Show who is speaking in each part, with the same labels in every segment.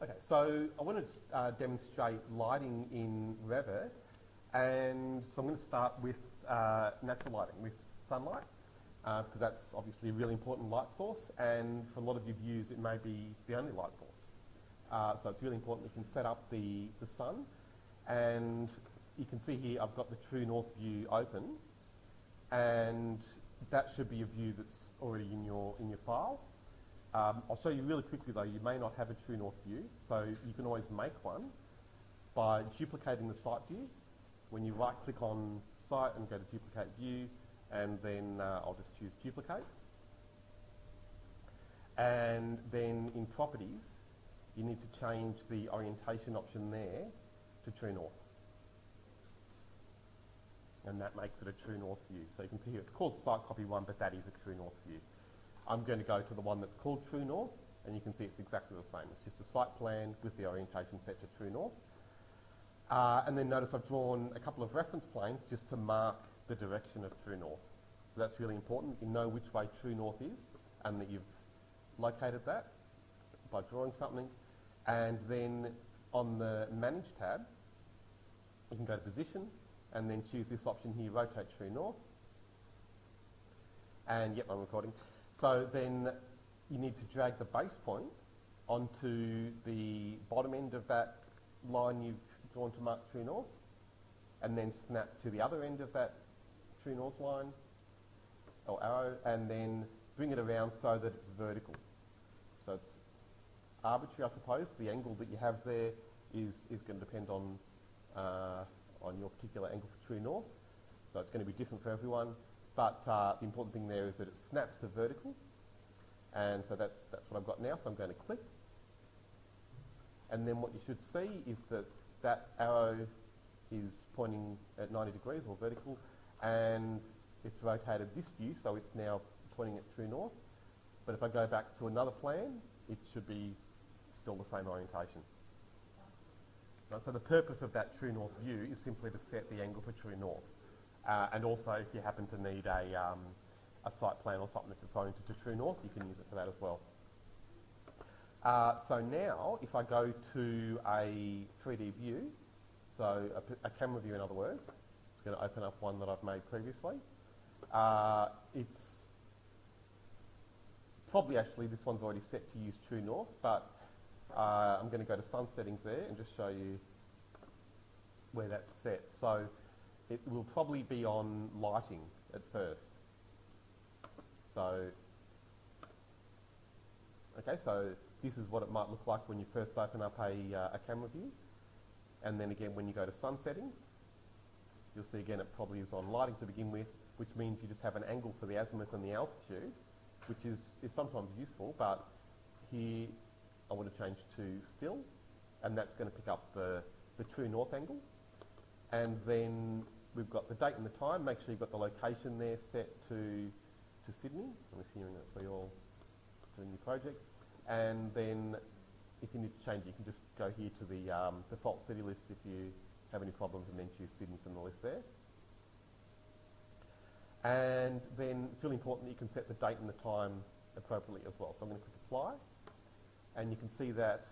Speaker 1: Okay, so I want to demonstrate lighting in Revit, and so I'm going to start with natural lighting, with sunlight, because that's obviously a really important light source, and for a lot of your views it may be the only light source. So it's really important we can set up the sun, and you can see here I've got the true north view open, and that should be a view that's already in your file. I'll show you really quickly though, you may not have a true north view, so you can always make one by duplicating the site view. When you right click on site and go to duplicate view, and then I'll just choose duplicate. And then in properties, you need to change the orientation option there to true north. And that makes it a true north view. So you can see here it's called site copy 1, but that is a true north view. I'm going to go to the one that's called true north, and you can see it's exactly the same. It's just a site plan with the orientation set to true north. And then notice I've drawn a couple of reference planes just to mark the direction of true north. So that's really important. You know which way true north is and that you've located that by drawing something. And then on the Manage tab, you can go to Position and then choose this option here, Rotate True North. And yep, I'm recording. So then you need to drag the base point onto the bottom end of that line you've drawn to mark true north, and then snap to the other end of that true north line, or arrow, and then bring it around so that it's vertical. So it's arbitrary, I suppose. The angle that you have there is going to depend on your particular angle for true north. So it's going to be different for everyone. But the important thing there is that it snaps to vertical, and so that's what I've got now. So I'm going to click, and then what you should see is that that arrow is pointing at 90 degrees or vertical, and it's rotated this view, so it's now pointing at true north. But if I go back to another plan, it should be still the same orientation. Right, so the purpose of that true north view is simply to set the angle for true north. And also, if you happen to need a site plan or something that's oriented to true north, you can use it for that as well. So now, if I go to a 3D view, so a camera view in other words, it's going to open up one that I've made previously. It's probably actually, this one's already set to use true north, but I'm going to go to sun settings there and just show you where that's set. So it will probably be on lighting at first. So, okay, so this is what it might look like when you first open up a camera view. And then again, when you go to sun settings, you'll see again it probably is on lighting to begin with, which means you just have an angle for the azimuth and the altitude, which is sometimes useful, but here I want to change to still, and that's going to pick up the true north angle. And then we've got the date and the time. Make sure you've got the location there set to Sydney. I'm assuming that's where you're all doing your projects. And then if you need to change it, you can just go here to the default city list if you have any problems, and then choose Sydney from the list there. And then it's really important that you can set the date and the time appropriately as well. So I'm going to click Apply, and you can see that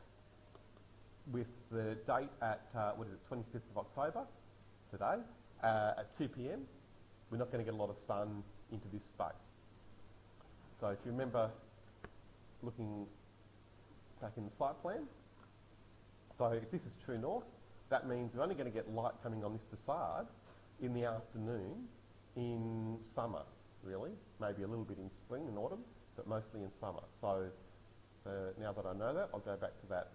Speaker 1: with the date at, 25th of October, today, at 2 p.m, we're not going to get a lot of sun into this space. So if you remember looking back in the site plan, so if this is true north, that means we're only going to get light coming on this facade in the afternoon in summer, really. Maybe a little bit in spring and autumn, but mostly in summer. So now that I know that, I'll go back to that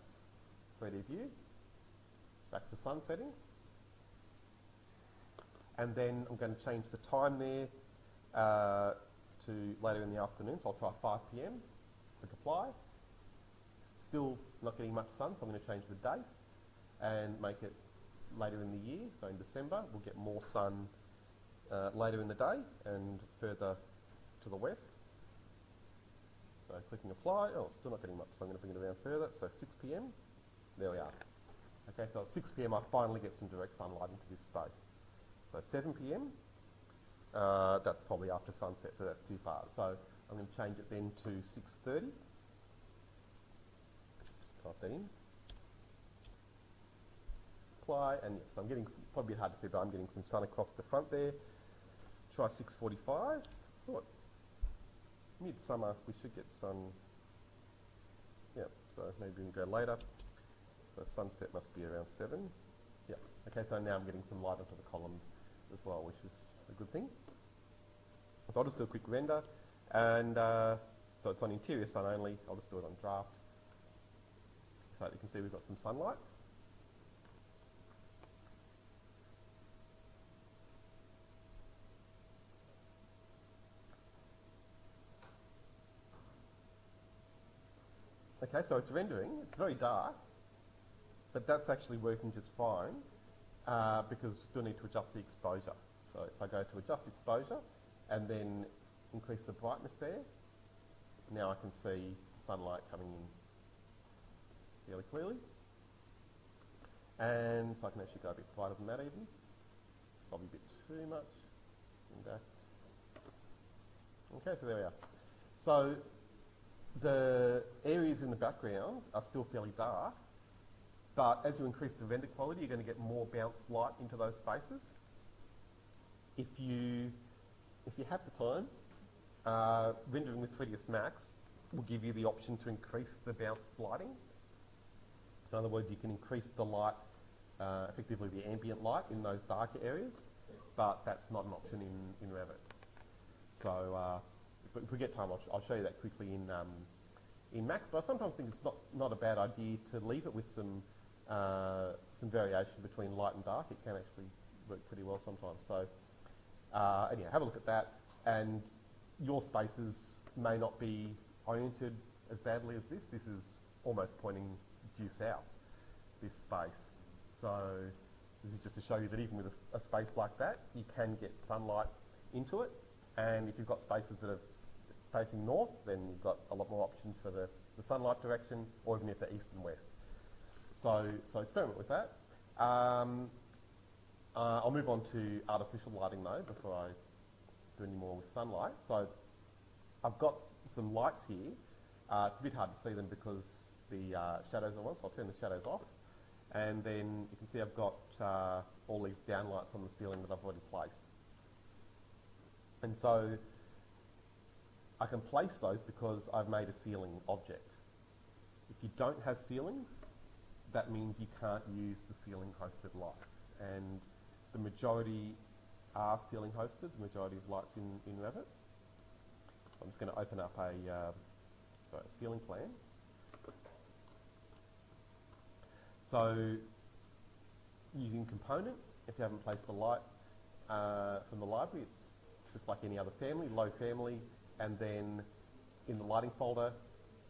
Speaker 1: 3D view, back to sun settings, and then I'm going to change the time there to later in the afternoon, so I'll try 5 p.m, click Apply. Still not getting much sun, so I'm going to change the date and make it later in the year, so in December we'll get more sun later in the day and further to the west. So clicking Apply, oh, still not getting much, so I'm going to bring it around further, so 6 p.m, there we are. Okay, so at 6 p.m, I finally get some direct sunlight into this space. So 7 p.m, that's probably after sunset, so that's too far. So I'm going to change it then to 6:30. Just type that in. apply, and so I'm getting probably a bit hard to see, but I'm getting some sun across the front there. Try 6:45. Thought midsummer we should get sun. Yeah, so maybe we can go later. So sunset must be around 7. Yeah. Okay, so now I'm getting some light onto the column as well, which is a good thing. So I'll just do a quick render, and so it's on interior sun only. I'll just do it on draft, so you can see we've got some sunlight. Okay, so it's rendering. It's very dark, but that's actually working just fine because we still need to adjust the exposure. So if I go to adjust exposure and then increase the brightness there, now I can see sunlight coming in fairly clearly. And so I can actually go a bit brighter than that even. It's probably a bit too much. Okay, so there we are. So the areas in the background are still fairly dark, but as you increase the render quality, you're going to get more bounced light into those spaces. If you have the time, rendering with 3ds Max will give you the option to increase the bounced lighting. In other words, you can increase the light, effectively the ambient light in those darker areas, but that's not an option in Revit. So if we get time, I'll show you that quickly in Max, but I sometimes think it's not a bad idea to leave it with some variation between light and dark. It can actually work pretty well sometimes. So anyhow, have a look at that, and your spaces may not be oriented as badly as this. This is almost pointing due south, this space. So this is just to show you that even with a space like that, you can get sunlight into it, and if you've got spaces that are facing north, then you've got a lot more options for the sunlight direction, or even if they're east and west. So experiment with that. I'll move on to artificial lighting though before I do any more with sunlight. So I've got some lights here. It's a bit hard to see them because the shadows are on, so I'll turn the shadows off. And then you can see I've got all these downlights on the ceiling that I've already placed. And so I can place those because I've made a ceiling object. If you don't have ceilings, that means you can't use the ceiling hosted lights. And the majority are ceiling hosted, the majority of lights in Revit. So I'm just going to open up a ceiling plan. So using component, if you haven't placed a light from the library, it's just like any other family, low family, and then in the lighting folder,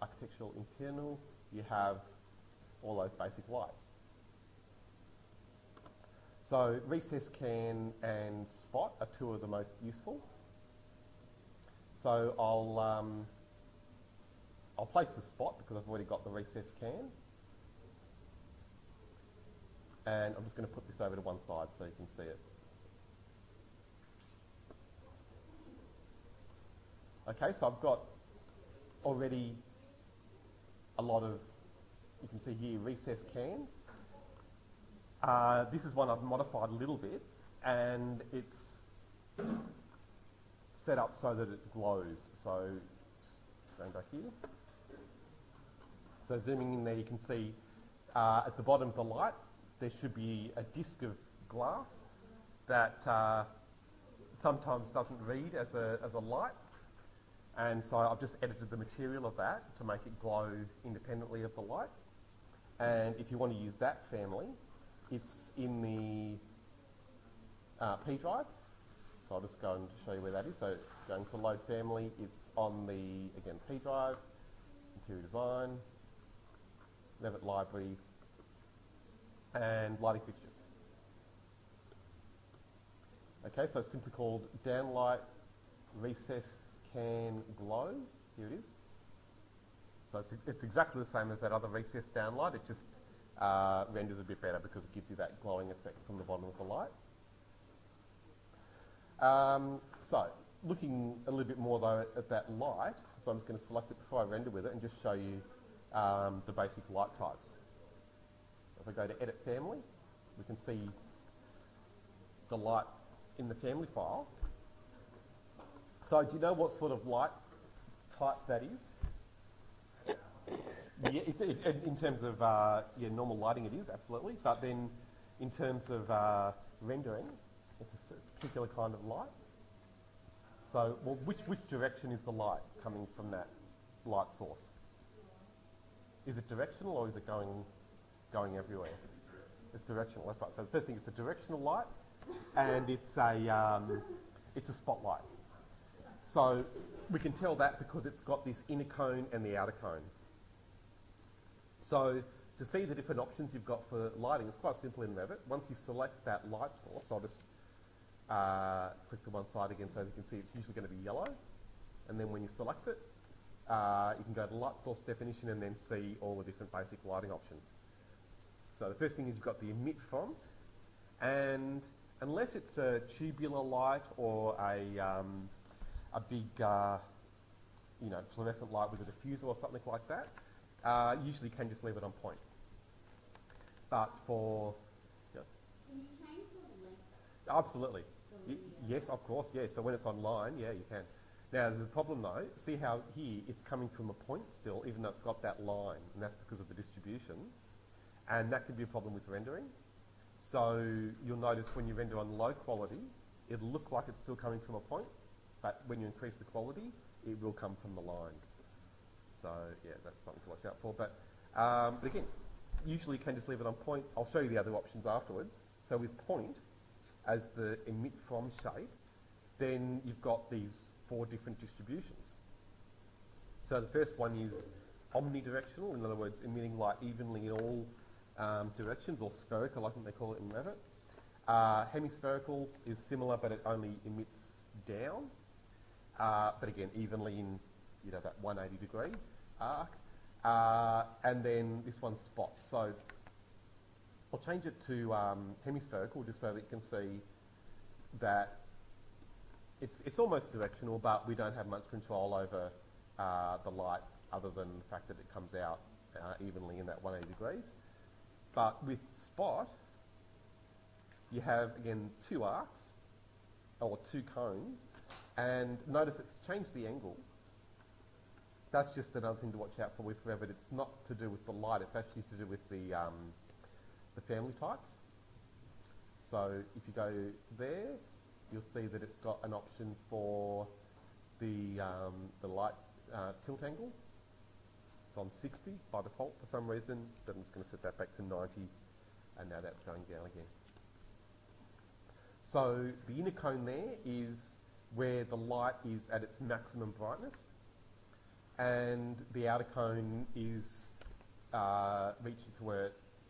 Speaker 1: architectural internal, you have all those basic lights. So recess, can, and spot are two of the most useful. So I'll place the spot because I've already got the recess can. And I'm just going to put this over to one side so you can see it. Okay, so I've got already a lot of, you can see here, recess cans. This is one I've modified a little bit, and it's set up so that it glows. So just going back here. So zooming in there, you can see at the bottom of the light, there should be a disc of glass that sometimes doesn't read as a light. And so I've just edited the material of that to make it glow independently of the light. And if you want to use that family, it's in the P drive. So I'll just go and show you where that is. So going to load family, it's on the, again, P drive, interior design, Revit library, and lighting fixtures. Okay, so it's simply called downlight recessed can glow. Here it is. So it's exactly the same as that other recessed downlight. It just renders a bit better because it gives you that glowing effect from the bottom of the light. So looking a little bit more though at that light, so I'm just going to select it before I render with it and just show you the basic light types. So if I go to Edit Family, we can see the light in the family file. So do you know what sort of light type that is? Yeah, in terms of normal lighting it is, absolutely. But then in terms of rendering, it's a particular kind of light. So, well, which direction is the light coming from that light source? Is it directional or is it going everywhere? It's directional, that's right. So the first thing is a directional light, and it's a spotlight. So we can tell that because it's got this inner cone and the outer cone. So to see the different options you've got for lighting, it's quite simple in Revit. Once you select that light source, I'll just click to one side again so you can see it's usually going to be yellow. And then when you select it, you can go to light source definition and then see all the different basic lighting options. So the first thing is you've got the emit from, and unless it's a tubular light or a big fluorescent light with a diffuser or something like that, usually you can just leave it on point. But for...
Speaker 2: Can you change the length?
Speaker 1: Absolutely. Yes, of course, yeah. So when it's online, yeah, you can. Now, there's a problem though. See how here it's coming from a point still, even though it's got that line, and that's because of the distribution. And that could be a problem with rendering. So you'll notice when you render on low quality, it'll look like it's still coming from a point, but when you increase the quality, it will come from the line. So yeah, that's something to watch out for. But again, usually you can just leave it on point. I'll show you the other options afterwards. So with point as the emit from shape, then you've got these 4 different distributions. So the first one is omnidirectional, in other words, emitting light evenly in all directions, or spherical, I think they call it in Revit. Hemispherical is similar, but it only emits down, but again, evenly in that 180 degree arc. And then this one's spot. So I'll change it to hemispherical just so that you can see that it's almost directional, but we don't have much control over the light other than the fact that it comes out evenly in that 180 degrees. But with spot, you have, again, 2 arcs, or 2 cones, and notice it's changed the angle. That's just another thing to watch out for with Revit. It's not to do with the light, it's actually to do with the family types. So if you go there, you'll see that it's got an option for the light tilt angle. It's on 60 by default for some reason, but I'm just going to set that back to 90, and now that's going down again. So the inner cone there is where the light is at its maximum brightness, and the outer cone is reaching to where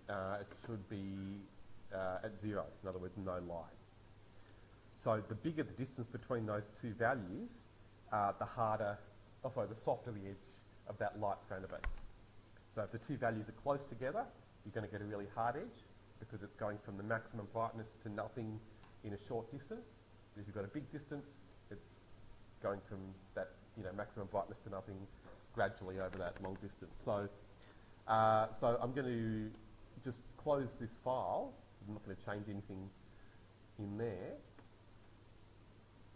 Speaker 1: it should be at 0, in other words, no light. So the bigger the distance between those 2 values, the softer the edge of that light's going to be. So if the 2 values are close together, you're going to get a really hard edge because it's going from the maximum brightness to nothing in a short distance. But if you've got a big distance, it's going from that maximum brightness to nothing gradually over that long distance. So, so I'm going to just close this file. I'm not going to change anything in there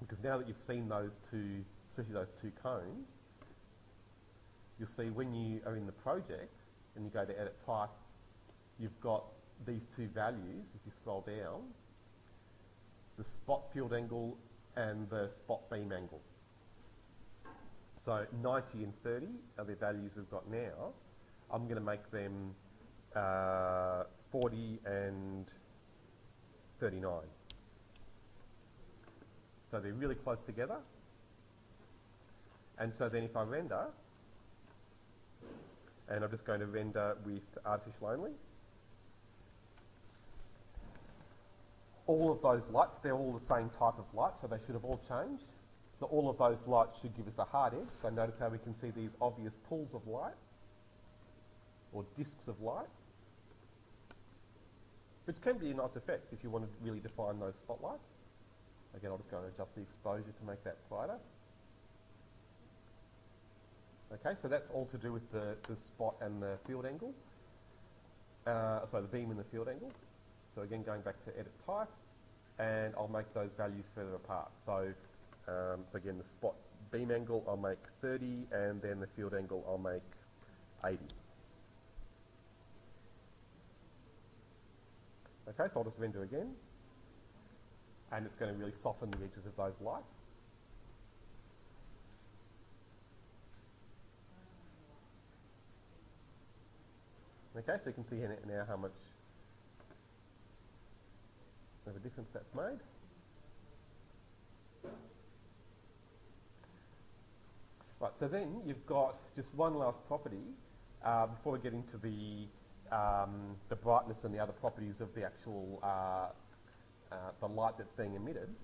Speaker 1: because now that you've seen those 2, especially those 2 cones, you'll see when you are in the project and you go to edit type, you've got these 2 values. If you scroll down, the spot field angle and the spot beam angle. So 90 and 30 are the values we've got now. I'm going to make them 40 and 39. So they're really close together. And so then if I render, and I'm just going to render with artificial only, all of those lights, they're all the same type of light, so they should have all changed. So all of those lights should give us a hard edge. So notice how we can see these obvious pools of light, or discs of light, which can be a nice effect if you want to really define those spotlights. Again, I'll just go and adjust the exposure to make that brighter. Okay, so that's all to do with the spot and the field angle. Sorry, the beam and the field angle. So again, going back to edit type, and I'll make those values further apart. So, so again, the spot beam angle I'll make 30, and then the field angle I'll make 80. Okay, so I'll just render again, and it's going to really soften the edges of those lights. Okay, so you can see here now how much of a difference that's made. Right, so then you've got just one last property before we get into the brightness and the other properties of the actual the light that's being emitted.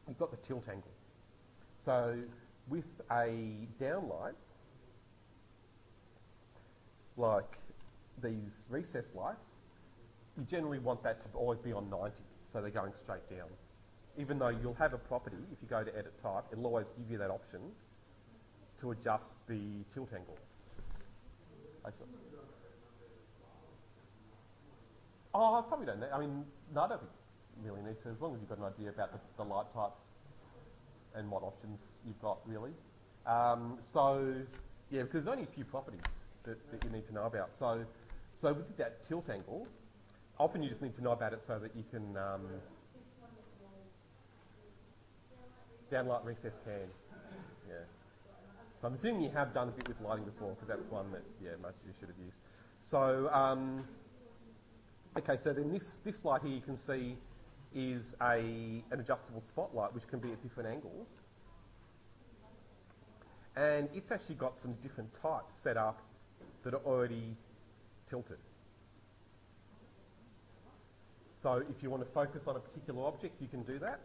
Speaker 1: You've got the tilt angle. So with a downlight, like these recessed lights, you generally want that to always be on 90, so they're going straight down. Even though you'll have a property, if you go to edit type, it'll always give you that option to adjust the tilt angle. Oh, I probably don't need, I mean, no, I don't think you really need to, as long as you've got an idea about the light types and what options you've got, really. So, yeah, because there's only a few properties that you need to know about. So with that tilt angle, often you just need to know about it so that you can downlight recess can. Yeah. So I'm assuming you have done a bit with lighting before, because that's one that most of you should have used. So okay, so then this light here you can see is an adjustable spotlight which can be at different angles, and it's actually got some different types set up that are already tilted. So if you want to focus on a particular object, you can do that.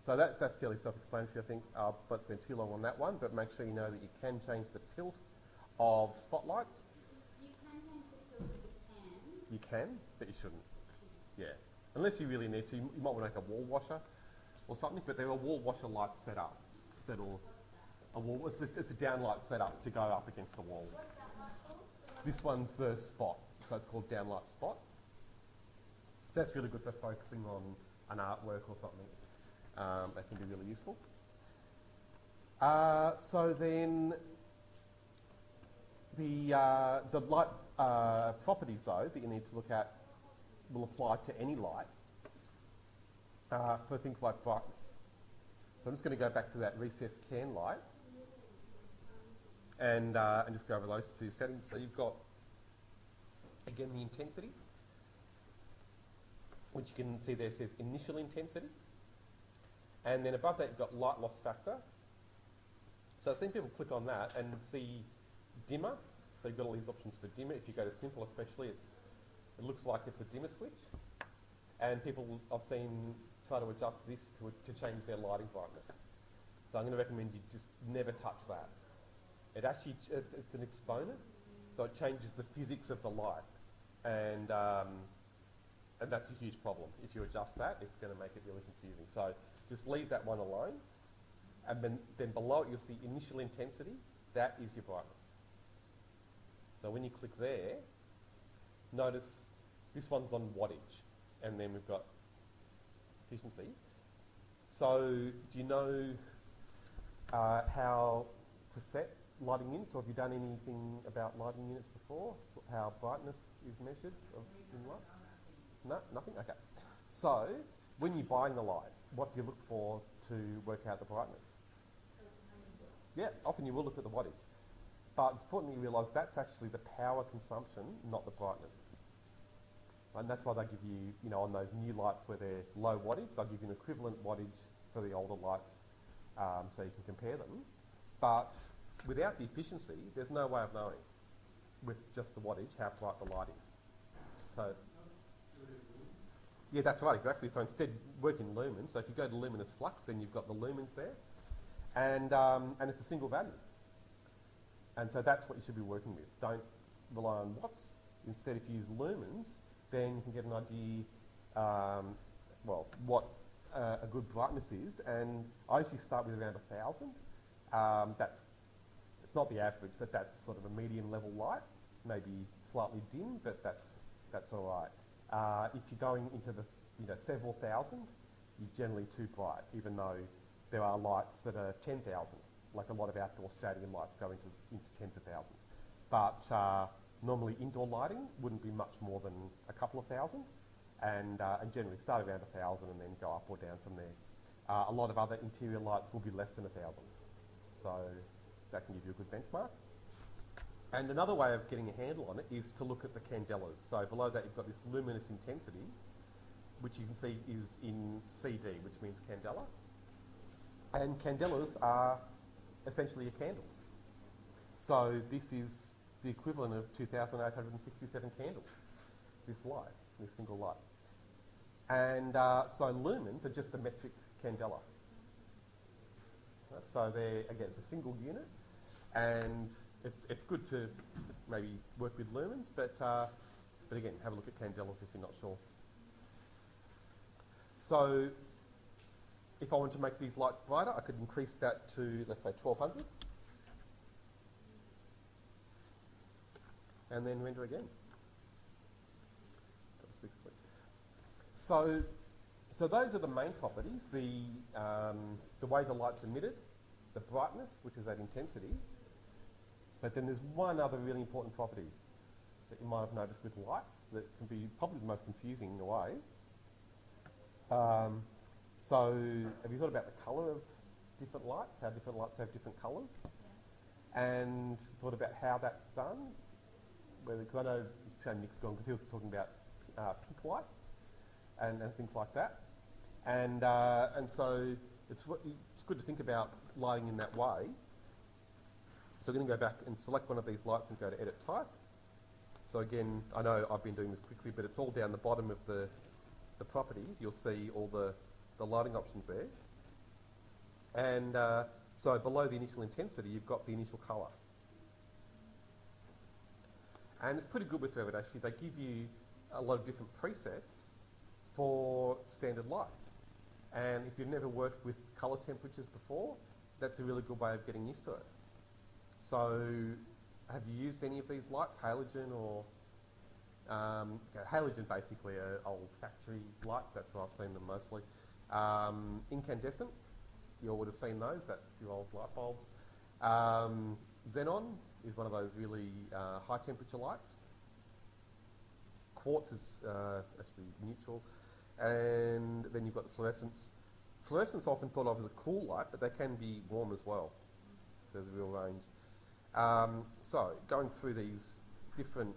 Speaker 1: So that's fairly self-explanatory, I think. I won't spend too long on that one, but make sure you know that you can change the tilt of spotlights.
Speaker 2: You can change the tilt of the cans.
Speaker 1: You can, but you shouldn't. Yeah. Unless you really need to. You might want to make a wall washer or something, but there are wall washer lights set up that'll... It's a downlight set up to go up against the wall.
Speaker 2: What's that light called?
Speaker 1: This one's the spot, so it's called downlight spot. So that's really good for focusing on an artwork or something. That can be really useful. So then the light properties, though, that you need to look at will apply to any light for things like brightness. So I'm just going to go back to that recessed can light and just go over those two settings. So you've got, again, the intensity, which you can see there says initial intensity. And then above that, you've got light loss factor. So I've seen people click on that and see dimmer. So you've got all these options for dimmer. If you go to simple especially, it looks like it's a dimmer switch. And people I've seen try to adjust this to change their lighting brightness. So I'm going to recommend you just never touch that. It actually, it's an exponent, so it changes the physics of the light. And that's a huge problem. If you adjust that, it's going to make it really confusing. So just leave that one alone. And then below it, you'll see initial intensity. That is your brightness. So when you click there, notice this one's on wattage. And then we've got efficiency. So do you know how to set lighting units, or have you done anything about lighting units before? How brightness is measured in light? No, nothing? Okay. So when you're buying the light, what do you look for to work out the brightness? Yeah, often you will look at the wattage. But it's important that you realise that's actually the power consumption, not the brightness. And that's why they give you, on those new lights where they're low wattage, they'll give you an equivalent wattage for the older lights so you can compare them. But without the efficiency, there's no way of knowing with just the wattage how bright the light is. So, yeah, that's right, exactly. So instead, work in lumens. So if you go to luminous flux, then you've got the lumens there. And it's a single value. And so that's what you should be working with. Don't rely on watts. Instead, if you use lumens, then you can get an idea, what a good brightness is. And I usually start with around 1,000. It's not the average, but that's sort of a medium level light, maybe slightly dim, but that's that's all right. If you're going into the several thousand, you're generally too bright, even though there are lights that are 10,000, like a lot of outdoor stadium lights go into tens of thousands. But normally indoor lighting wouldn't be much more than a couple of thousand, and generally start around 1,000 and then go up or down from there. A lot of other interior lights will be less than 1,000, so that can give you a good benchmark. And another way of getting a handle on it is to look at the candelas. So below that you've got this luminous intensity, which you can see is in CD, which means candela. And candelas are essentially a candle. So this is the equivalent of 2,867 candles, this light, this single light. And so lumens are just a metric candela. Right, so again, it's a single unit, and it's good to maybe work with lumens, but again, have a look at candelas if you're not sure. So if I want to make these lights brighter, I could increase that to, let's say, 1,200. And then render again. So those are the main properties, the way the light's emitted, the brightness, which is that intensity. But then there's one other really important property that you might have noticed with lights that can be probably the most confusing in a way. So have you thought about the colour of different lights, how different lights have different colours? Yeah. And thought about how that's done? Because I know it's so Nick's gone because he was talking about pink lights and things like that. And so it's good to think about lighting in that way. So we're going to go back and select one of these lights and go to Edit Type. So again, I know I've been doing this quickly, but it's all down the bottom of the properties. You'll see all the lighting options there. And so below the initial intensity, you've got the initial colour. And it's pretty good with Revit actually. They give you a lot of different presets for standard lights. And if you've never worked with colour temperatures before, that's a really good way of getting used to it. So have you used any of these lights, halogen or... halogen basically are old factory lights, that's where I've seen them mostly. Incandescent, you would have seen those, that's your old light bulbs. Xenon is one of those really high temperature lights. Quartz is actually neutral. And then you've got the fluorescence. Fluorescence often thought of as a cool light, but they can be warm as well. There's a real range. So going through these different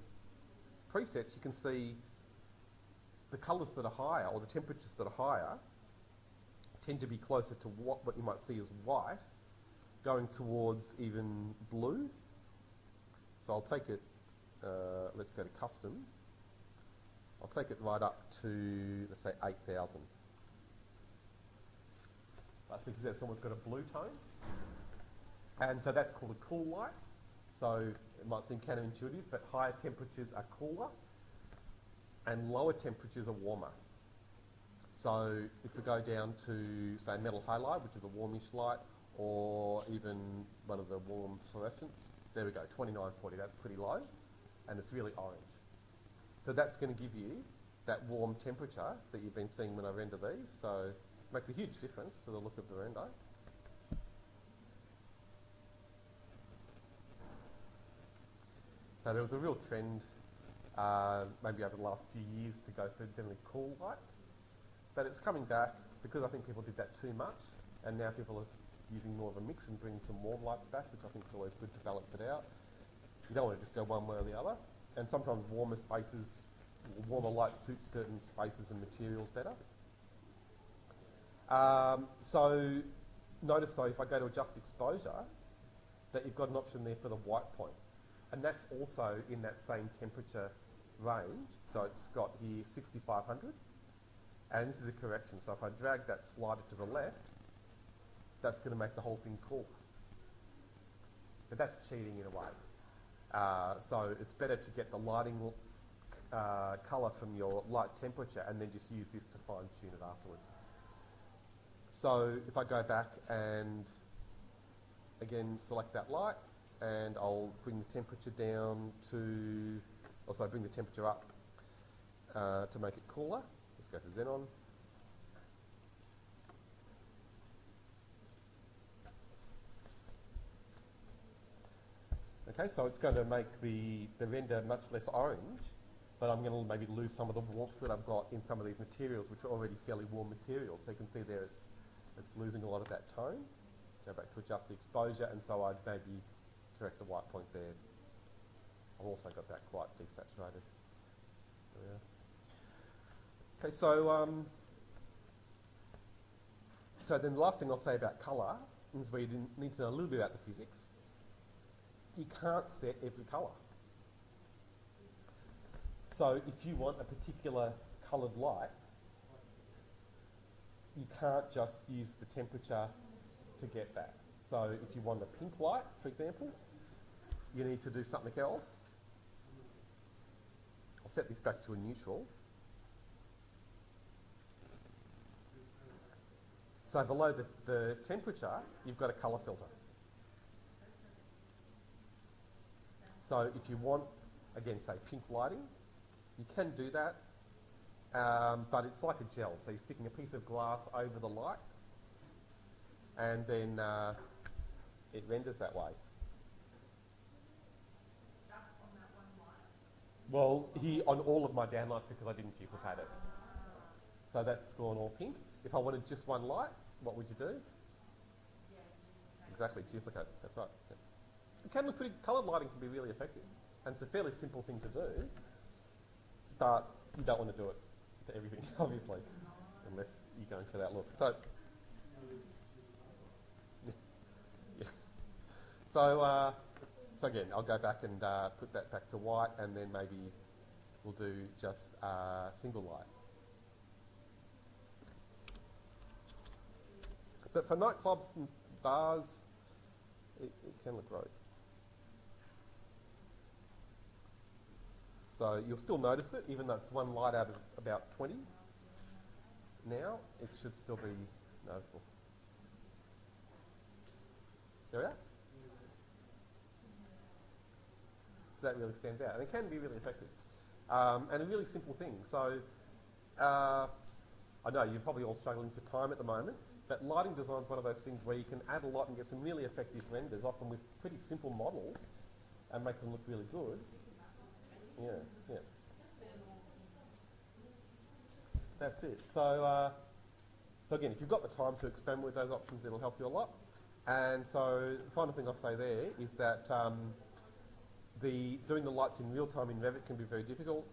Speaker 1: presets, you can see the colours that are higher, or the temperatures that are higher, tend to be closer to what you might see as white, going towards even blue. So I'll take it, let's go to custom. I'll take it right up to, let's say, 8,000. I think that's almost got a blue tone. And so that's called a cool light. So it might seem counterintuitive, but higher temperatures are cooler and lower temperatures are warmer. So if we go down to, say, metal halide, which is a warmish light, or even one of the warm fluorescents, there we go, 2940, that's pretty low, and it's really orange. So that's going to give you that warm temperature that you've been seeing when I render these, so it makes a huge difference to the look of the render. So there was a real trend, maybe over the last few years, to go for generally cool lights. But it's coming back because I think people did that too much, and now people are using more of a mix and bringing some warm lights back, which I think is always good to balance it out. You don't want to just go one way or the other. And sometimes warmer spaces, warmer light suits certain spaces and materials better. So notice though, if I go to adjust exposure, that you've got an option there for the white point. And that's also in that same temperature range. So it's got here 6,500. And this is a correction. So if I drag that slider to the left, that's going to make the whole thing cool. But that's cheating in a way. So it's better to get the lighting colour from your light temperature and then just use this to fine tune it afterwards. So if I go back and again select that light, and I'll bring the temperature down to, bring the temperature up to make it cooler. Let's go to Xenon. Okay, so it's going to make the render much less orange, but I'm going to maybe lose some of the warmth that I've got in some of these materials, which are already fairly warm materials. So you can see there it's losing a lot of that tone. Go back to adjust the exposure, and so I'd maybe correct the white point there. I've also got that quite desaturated. Yeah. Okay, so then the last thing I'll say about colour is where you need to know a little bit about the physics. You can't set every colour. So if you want a particular coloured light, you can't just use the temperature to get that. So if you want a pink light, for example, you need to do something else. I'll set this back to a neutral. So below the temperature, you've got a colour filter. So if you want, again, say pink lighting, you can do that, but it's like a gel. So you're sticking a piece of glass over the light, and then it renders that way. Well, on all of my downlights, because I didn't duplicate it. So that's gone all pink. If I wanted just one light, what would you do? Exactly, duplicate. That's right. Yeah. It can look pretty. Coloured lighting can be really effective, and it's a fairly simple thing to do. But you don't want to do it to everything, obviously, unless you're going for that look. So, yeah. So again, I'll go back and put that back to white, and then maybe we'll do just single light. But for nightclubs and bars, it can look great. So you'll still notice it, even though it's one light out of about 20. Now, it should still be noticeable. There we are. So that really stands out. And it can be really effective. And a really simple thing. So I know you're probably all struggling for time at the moment, but lighting design is one of those things where you can add a lot and get some really effective renders, often with pretty simple models, and make them look really good. Yeah, yeah. That's it. So again, if you've got the time to experiment with those options, it'll help you a lot. And so the final thing I'll say there is that doing the lights in real time in Revit can be very difficult.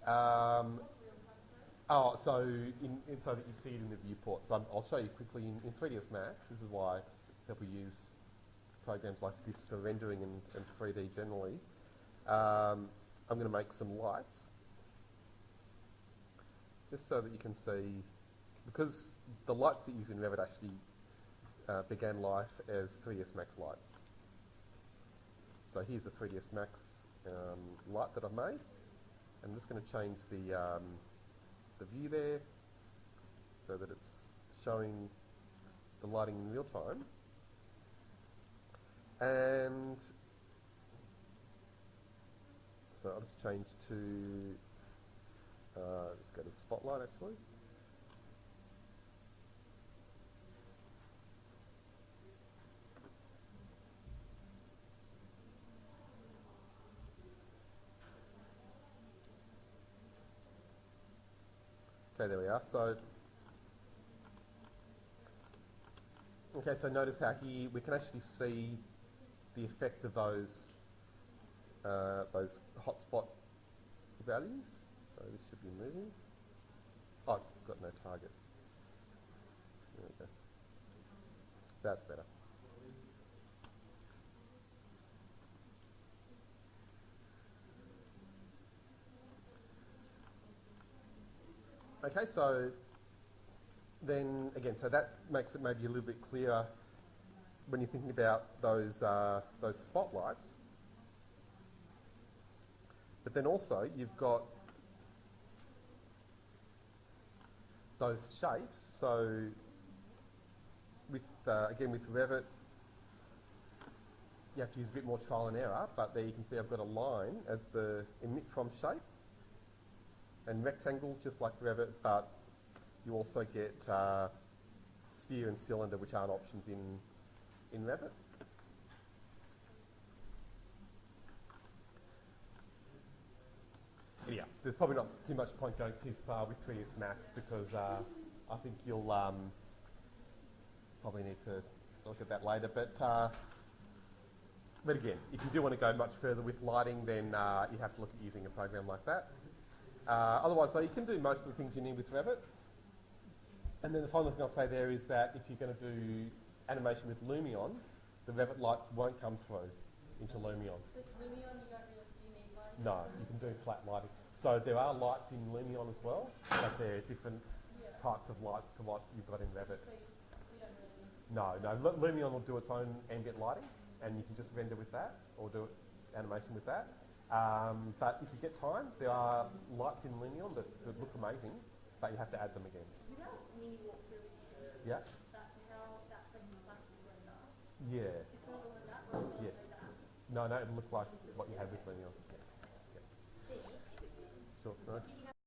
Speaker 1: So that you see it in the viewport. So I'll show you quickly in 3ds Max. This is why people use programs like this for rendering and 3D generally. I'm going to make some lights, just so that you can see, because the lights that you use in Revit actually began life as 3ds Max lights. So here's a 3ds Max light that I've made. I'm just going to change the view there so that it's showing the lighting in real time. And so I'll just change to, just go to Spotlight actually. Okay, there we are. So, okay, so notice how here we can actually see the effect of those hotspot values. So this should be moving. Oh, it's got no target. There we go. That's better. Okay, so then again, so that makes it maybe a little bit clearer when you're thinking about those spotlights. But then also you've got those shapes. So with again with Revit, you have to use a bit more trial and error. But there you can see I've got a line as the emit from shape. and rectangle, just like Revit, but you also get sphere and cylinder, which aren't options in Revit. Yeah, there's probably not too much point going too far with 3S Max because I think you'll probably need to look at that later. But again, if you do want to go much further with lighting, then you have to look at using a program like that. Otherwise, though, you can do most of the things you need with Revit. And then the final thing I'll say there is that if you're going to do animation with Lumion, the Revit lights won't come through into Lumion.
Speaker 2: With Lumion, you don't really do you need lighting?
Speaker 1: No, you can do flat lighting. So there are lights in Lumion as well, but they're different types of lights to what you've got in Revit.
Speaker 2: So you don't really...
Speaker 1: No, Lumion will do its own ambient lighting, and you can just render with that, or do animation with that. But if you get time, there are lights in Lumion that look amazing, but you have to add them again.
Speaker 2: With that mini walkthrough with you,
Speaker 1: Yeah?
Speaker 2: how that's like a plastic render.
Speaker 1: Yeah.
Speaker 2: It's going to look like that, or it'll
Speaker 1: Yes.
Speaker 2: look like that.
Speaker 1: No, it'll look like what you had with Lumion. Yeah. Sure. Nice.